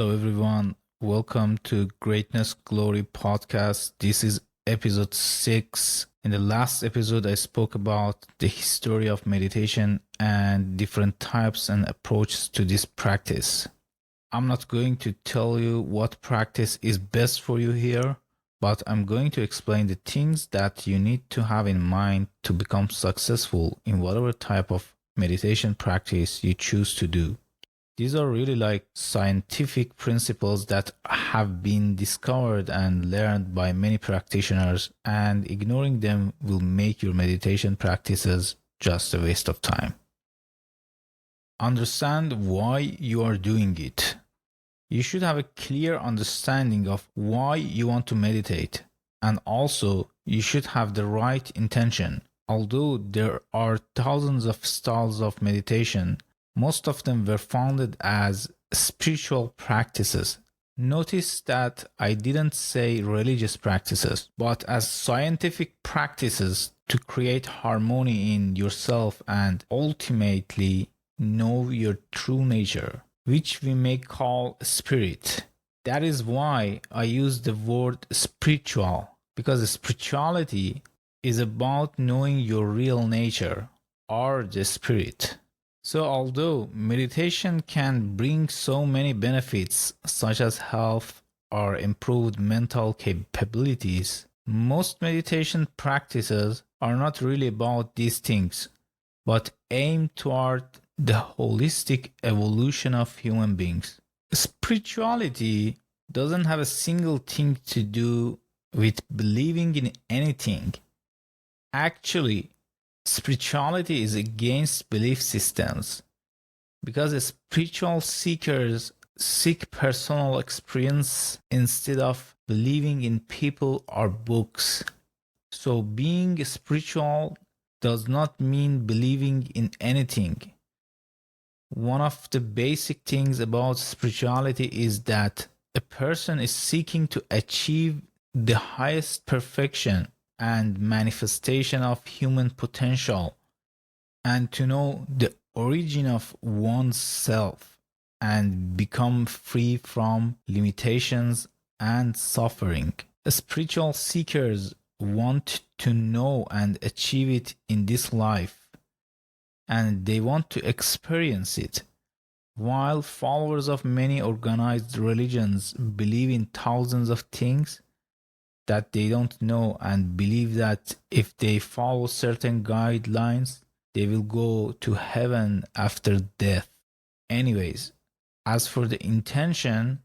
Hello, everyone. Welcome to Greatness Glory podcast. This is episode 6. In the last episode, I spoke about the history of meditation and different types and approaches to this practice. I'm not going to tell you what practice is best for you here, but I'm going to explain the things that you need to have in mind to become successful in whatever type of meditation practice you choose to do. These are really like scientific principles that have been discovered and learned by many practitioners, and ignoring them will make your meditation practices just a waste of time. Understand why you are doing it. You should have a clear understanding of why you want to meditate, and also you should have the right intention. Although there are thousands of styles of meditation, most of them were founded as spiritual practices. Notice that I didn't say religious practices, but as scientific practices to create harmony in yourself and ultimately know your true nature, which we may call spirit. That is why I use the word spiritual, because spirituality is about knowing your real nature or the spirit. So although meditation can bring so many benefits such as health or improved mental capabilities, most meditation practices are not really about these things, but aim toward the holistic evolution of human beings. Spirituality doesn't have a single thing to do with believing in anything. Actually, spirituality is against belief systems, because spiritual seekers seek personal experience instead of believing in people or books. So being spiritual does not mean believing in anything. One of the basic things about spirituality is that a person is seeking to achieve the highest perfection and manifestation of human potential, and to know the origin of one's self and become free from limitations and suffering. Spiritual seekers want to know and achieve it in this life, and they want to experience it, while followers of many organized religions believe in thousands of things that they don't know and believe that if they follow certain guidelines, they will go to heaven after death. Anyways, as for the intention,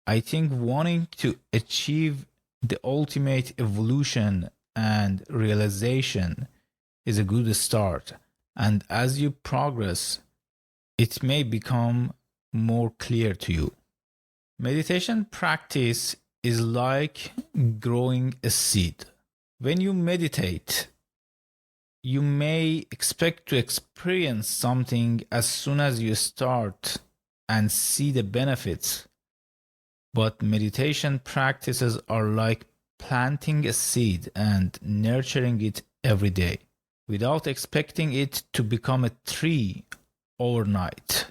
I think wanting to achieve the ultimate evolution and realization is a good start. And as you progress, it may become more clear to you. Meditation practice is like growing a seed. When you meditate, you may expect to experience something as soon as you start and see the benefits. But meditation practices are like planting a seed and nurturing it every day, without expecting it to become a tree overnight.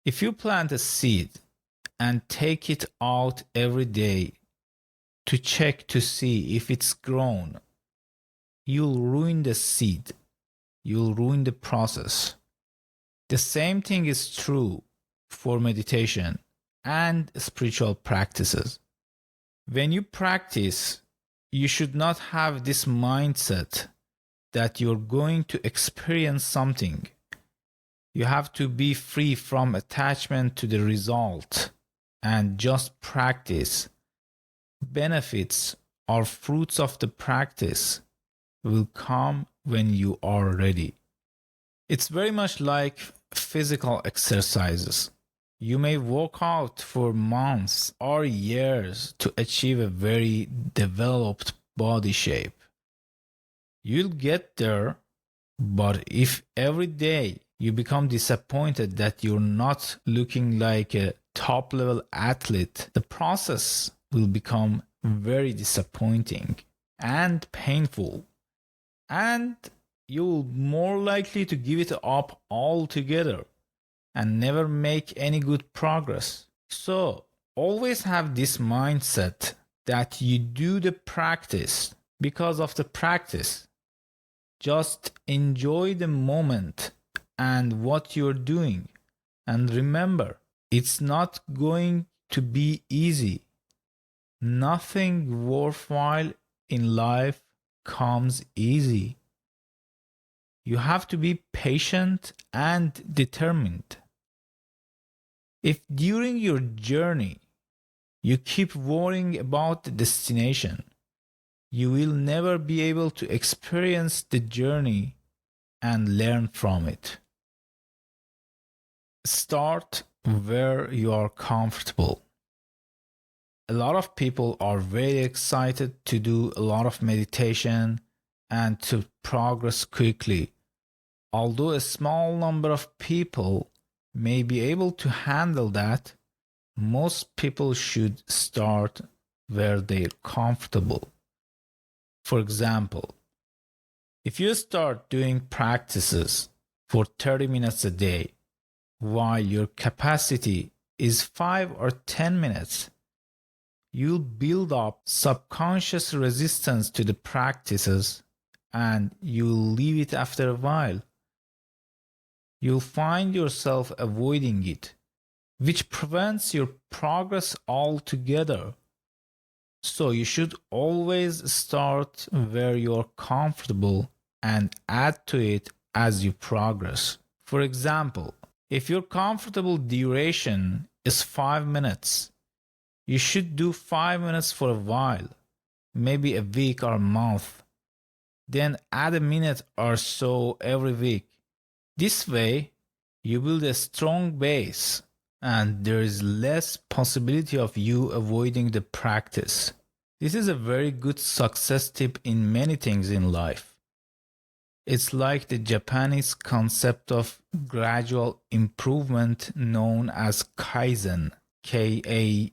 If you plant a seed and take it out every day to check to see if it's grown, you'll ruin the seed. You'll ruin the process. The same thing is true for meditation and spiritual practices. When you practice, you should not have this mindset that you're going to experience something. You have to be free from attachment to the result and just practice. Benefits or fruits of the practice will come when you are ready. It's very much like physical exercises. You may work out for months or years to achieve a very developed body shape. You'll get there, but if every day you become disappointed that you're not looking like a top-level athlete, the process will become very disappointing and painful, and you'll more likely to give it up altogether. and never make any good progress. So, always have this mindset that you do the practice because of the practice. Just enjoy the moment and what you're doing. And remember, it's not going to be easy. Nothing worthwhile in life comes easy. You have to be patient and determined. If during your journey you keep worrying about the destination, you will never be able to experience the journey and learn from it. Start where you are comfortable. A lot of people are very excited to do a lot of meditation and to progress quickly. Although a small number of people may be able to handle that, most people should start where they're comfortable. For example, if you start doing practices for 30 minutes a day, while your capacity is 5 or 10 minutes, you'll build up subconscious resistance to the practices and you'll leave it after a while. You'll find yourself avoiding it, which prevents your progress altogether. So you should always start where you're comfortable and add to it as you progress. For example, if your comfortable duration is 5 minutes, you should do 5 minutes for a while, maybe a week or a month. Then add a minute or so every week. This way, you build a strong base and there is less possibility of you avoiding the practice. This is a very good success tip in many things in life. It's like the Japanese concept of gradual improvement known as Kaizen, Kaizen,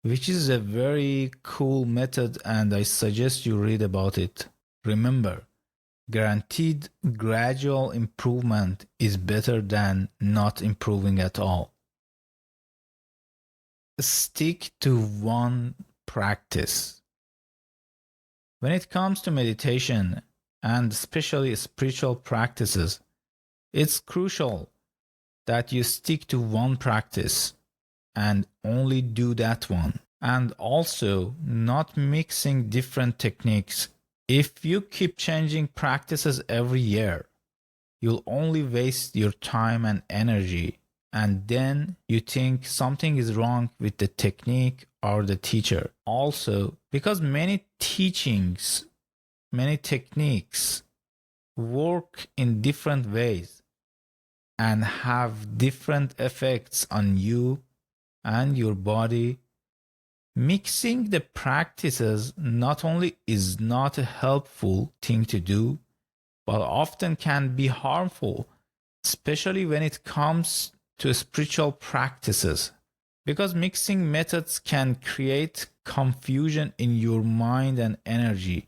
which is a very cool method and I suggest you read about it. Remember, guaranteed gradual improvement is better than not improving at all. Stick to one practice. When it comes to meditation, and especially spiritual practices, it's crucial that you stick to one practice and only do that one. And also, not mixing different techniques. If you keep changing practices every year, you'll only waste your time and energy, and then you think something is wrong with the technique or the teacher. Also, because many teachings, many techniques work in different ways and have different effects on you and your body, mixing the practices not only is not a helpful thing to do, but often can be harmful, especially when it comes to spiritual practices, because mixing methods can create confusion in your mind and energy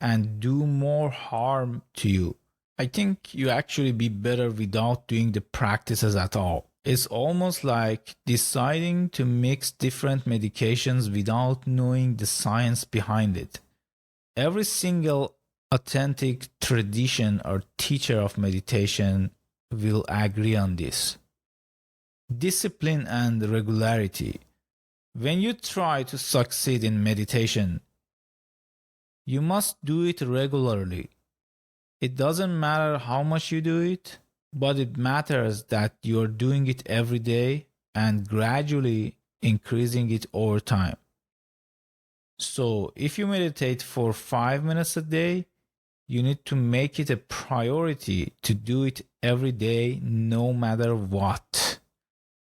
and do more harm to you. I think you actually be better without doing the practices at all. It's almost like deciding to mix different medications without knowing the science behind it. Every single authentic tradition or teacher of meditation will agree on this. Discipline and regularity. When you try to succeed in meditation, you must do it regularly. It doesn't matter how much you do it, but it matters that you're doing it every day and gradually increasing it over time. So, if you meditate for 5 minutes a day, you need to make it a priority to do it every day, no matter what.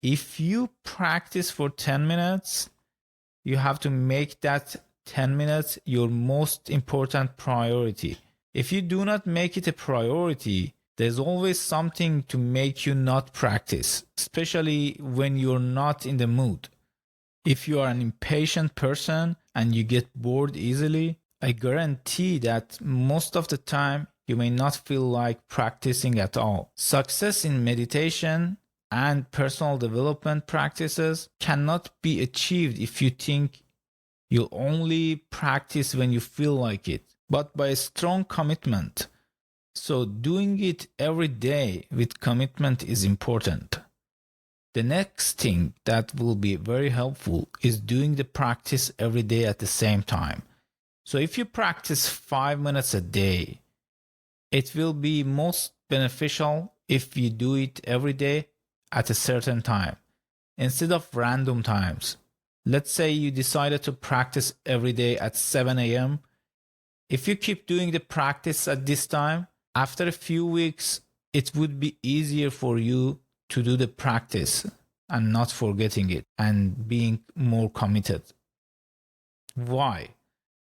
If you practice for 10 minutes, you have to make that 10 minutes your most important priority. If you do not make it a priority, there's always something to make you not practice, especially when you're not in the mood. If you are an impatient person and you get bored easily, I guarantee that most of the time you may not feel like practicing at all. Success in meditation and personal development practices cannot be achieved if you think you'll only practice when you feel like it, but by a strong commitment. So doing it every day with commitment is important. The next thing that will be very helpful is doing the practice every day at the same time. So if you practice 5 minutes a day, it will be most beneficial if you do it every day at a certain time instead of random times. Let's say you decided to practice every day at 7 a.m. If you keep doing the practice at this time, after a few weeks, it would be easier for you to do the practice and not forgetting it and being more committed. Why?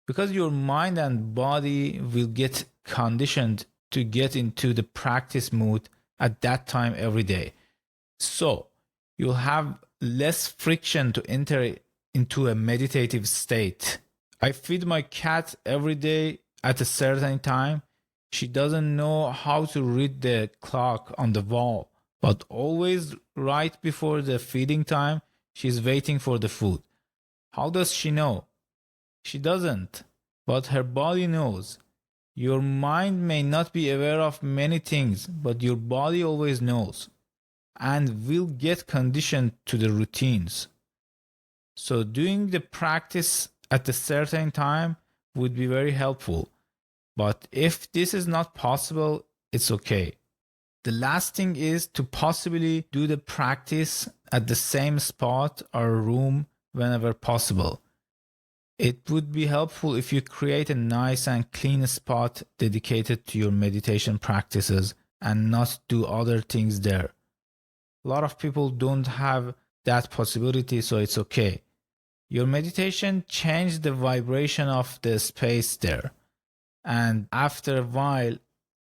Because your mind and body will get conditioned to get into the practice mood at that time every day. So you'll have less friction to enter into a meditative state. I feed my cat every day at a certain time. She doesn't know how to read the clock on the wall, but always right before the feeding time, she's waiting for the food. How does she know? She doesn't, but her body knows. Your mind may not be aware of many things, but your body always knows and will get conditioned to the routines. So doing the practice at a certain time would be very helpful. But if this is not possible, it's okay. The last thing is to possibly do the practice at the same spot or room whenever possible. It would be helpful if you create a nice and clean spot dedicated to your meditation practices and not do other things there. A lot of people don't have that possibility, so it's okay. Your meditation changes the vibration of the space there. And after a while,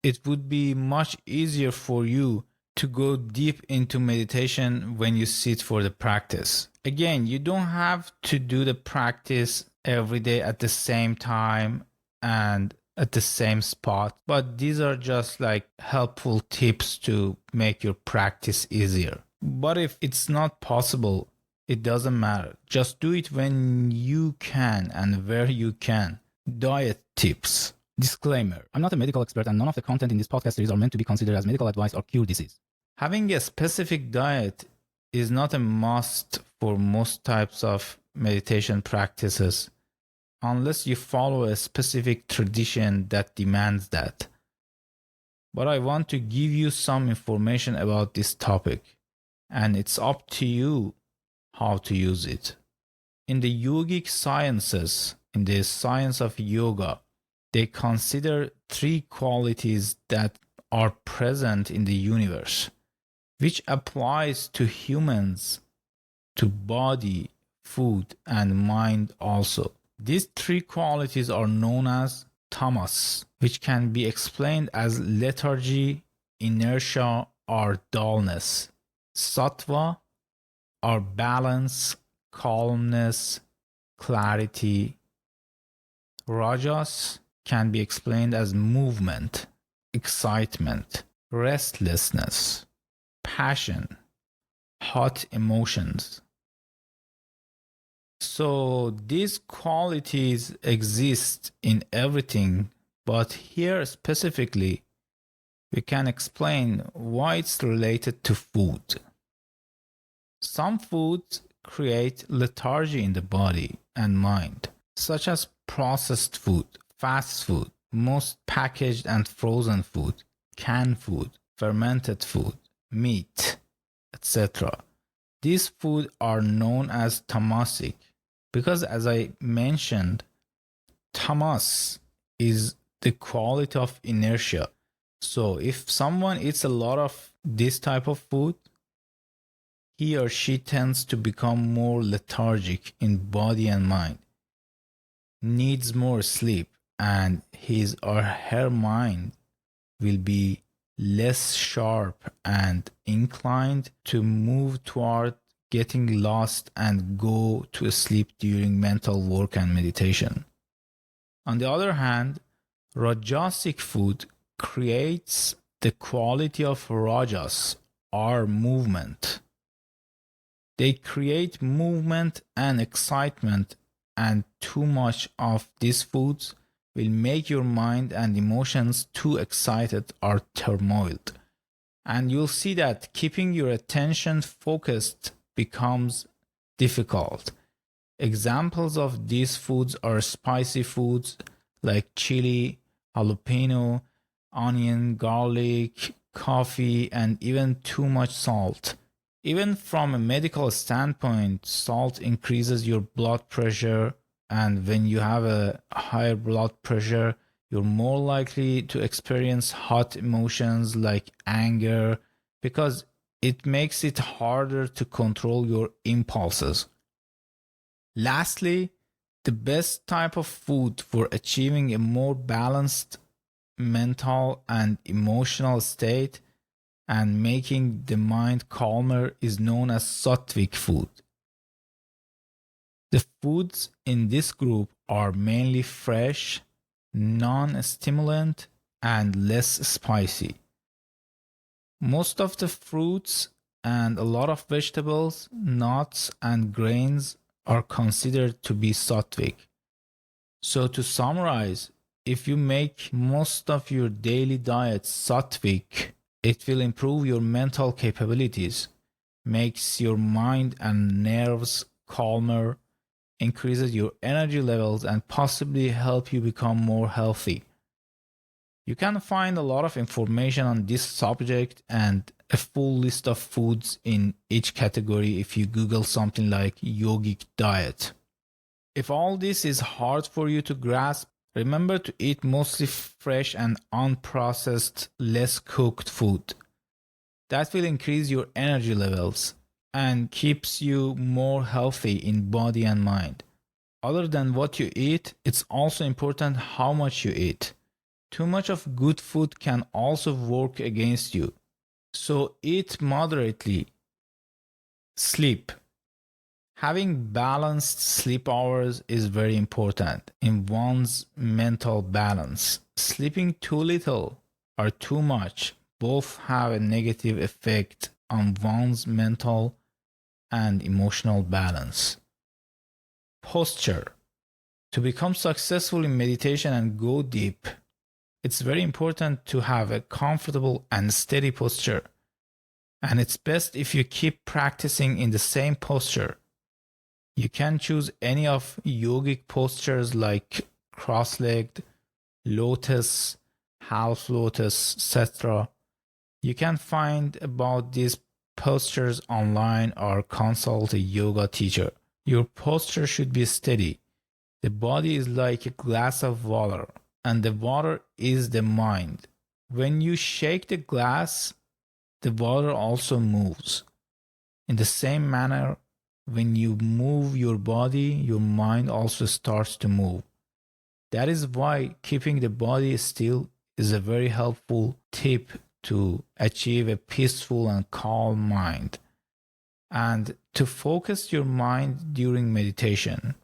it would be much easier for you to go deep into meditation when you sit for the practice. Again, you don't have to do the practice every day at the same time and at the same spot, but these are just like helpful tips to make your practice easier. But if it's not possible, it doesn't matter. Just do it when you can and where you can. Diet tips. Disclaimer: I'm not a medical expert and none of the content in this podcast series are meant to be considered as medical advice or cure disease. Having a specific diet is not a must for most types of meditation practices unless you follow a specific tradition that demands that. But I want to give you some information about this topic, and it's up to you how to use it. In the yogic sciences, in the science of yoga, they consider 3 qualities that are present in the universe, which applies to humans, to body, food, and mind also. These 3 qualities are known as tamas, which can be explained as lethargy, inertia, or dullness. Sattva, or balance, calmness, clarity. Rajas can be explained as movement, excitement, restlessness, passion, hot emotions. So these qualities exist in everything, but here specifically, we can explain why it's related to food. Some foods create lethargy in the body and mind, such as processed food, fast food, most packaged and frozen food, canned food, fermented food, meat, etc. These foods are known as tamasic because, as I mentioned, tamas is the quality of inertia. So if someone eats a lot of this type of food, he or she tends to become more lethargic in body and mind, needs more sleep, and his or her mind will be less sharp and inclined to move toward getting lost and go to sleep during mental work and meditation. On the other hand, Rajasic food creates the quality of rajas or movement. They create movement and excitement, and too much of these foods will make your mind and emotions too excited or turmoiled. And you'll see that keeping your attention focused becomes difficult. Examples of these foods are spicy foods like chili, jalapeno, onion, garlic, coffee, and even too much salt. Even from a medical standpoint, salt increases your blood pressure, and when you have a higher blood pressure, you're more likely to experience hot emotions like anger because it makes it harder to control your impulses. Lastly, the best type of food for achieving a more balanced mental and emotional state and making the mind calmer is known as Sattvic food. The foods in this group are mainly fresh, non-stimulant, and less spicy. Most of the fruits and a lot of vegetables, nuts, and grains are considered to be Sattvic. So to summarize, if you make most of your daily diet Sattvic, it will improve your mental capabilities, makes your mind and nerves calmer, increases your energy levels, and possibly help you become more healthy. You can find a lot of information on this subject and a full list of foods in each category if you Google something like yogic diet. If all this is hard for you to grasp, remember to eat mostly fresh and unprocessed, less cooked food. That will increase your energy levels and keeps you more healthy in body and mind. Other than what you eat, it's also important how much you eat. Too much of good food can also work against you. So eat moderately. Sleep. Having balanced sleep hours is very important in one's mental balance. Sleeping too little or too much both have a negative effect on one's mental and emotional balance. Posture. To become successful in meditation and go deep, it's very important to have a comfortable and steady posture. And it's best if you keep practicing in the same posture. You can choose any of yogic postures like cross-legged, lotus, half lotus, etc. You can find about these postures online or consult a yoga teacher. Your posture should be steady. The body is like a glass of water, and the water is the mind. When you shake the glass, the water also moves. In the same manner, when you move your body, your mind also starts to move. That is why keeping the body still is a very helpful tip to achieve a peaceful and calm mind and to focus your mind during meditation.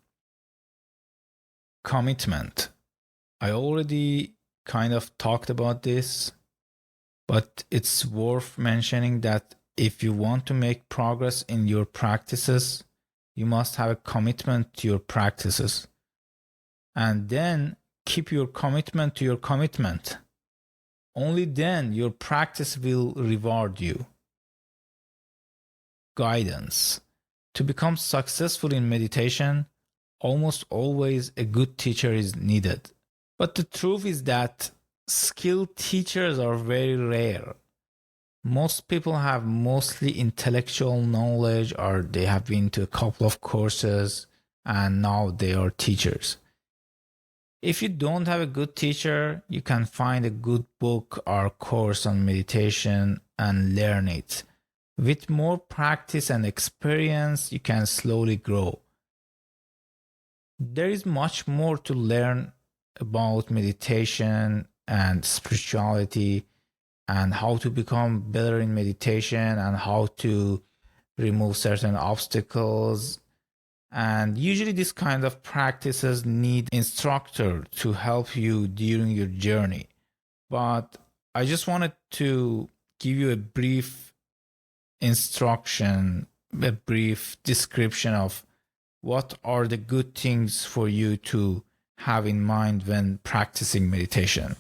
Commitment. I already kind of talked about this, but it's worth mentioning that if you want to make progress in your practices, you must have a commitment to your practices. And then keep your commitment to your commitment. Only then your practice will reward you. Guidance. To become successful in meditation, almost always a good teacher is needed. But the truth is that skilled teachers are very rare. Most people have mostly intellectual knowledge or they have been to a couple of courses and now they are teachers. If you don't have a good teacher, you can find a good book or course on meditation and learn it. With more practice and experience, you can slowly grow. There is much more to learn about meditation and spirituality and how to become better in meditation and how to remove certain obstacles. And usually this kind of practices need instructor to help you during your journey. But I just wanted to give you a brief instruction, a brief description of what are the good things for you to have in mind when practicing meditation.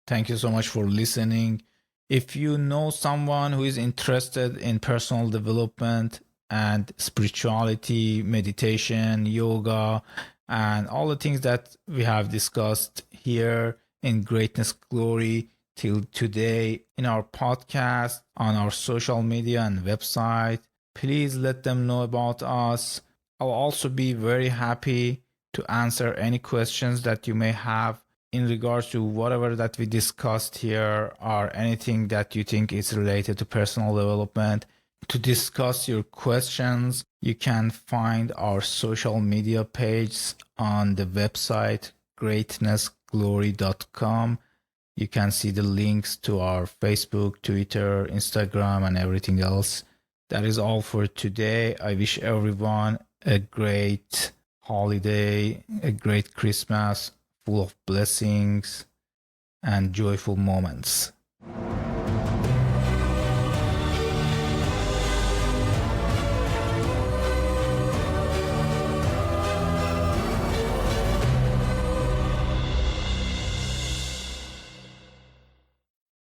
Thank you so much for listening. If you know someone who is interested in personal development and spirituality, meditation, yoga, and all the things that we have discussed here in Greatness Glory till today in our podcast, on our social media and website, please let them know about us. I'll also be very happy to answer any questions that you may have in regards to whatever that we discussed here or anything that you think is related to personal development. To discuss your questions, you can find our social media page on the website greatnessglory.com. You can see the links to our Facebook, Twitter, Instagram, and everything else. That is all for today. I wish everyone a great holiday, a great Christmas, full of blessings and joyful moments.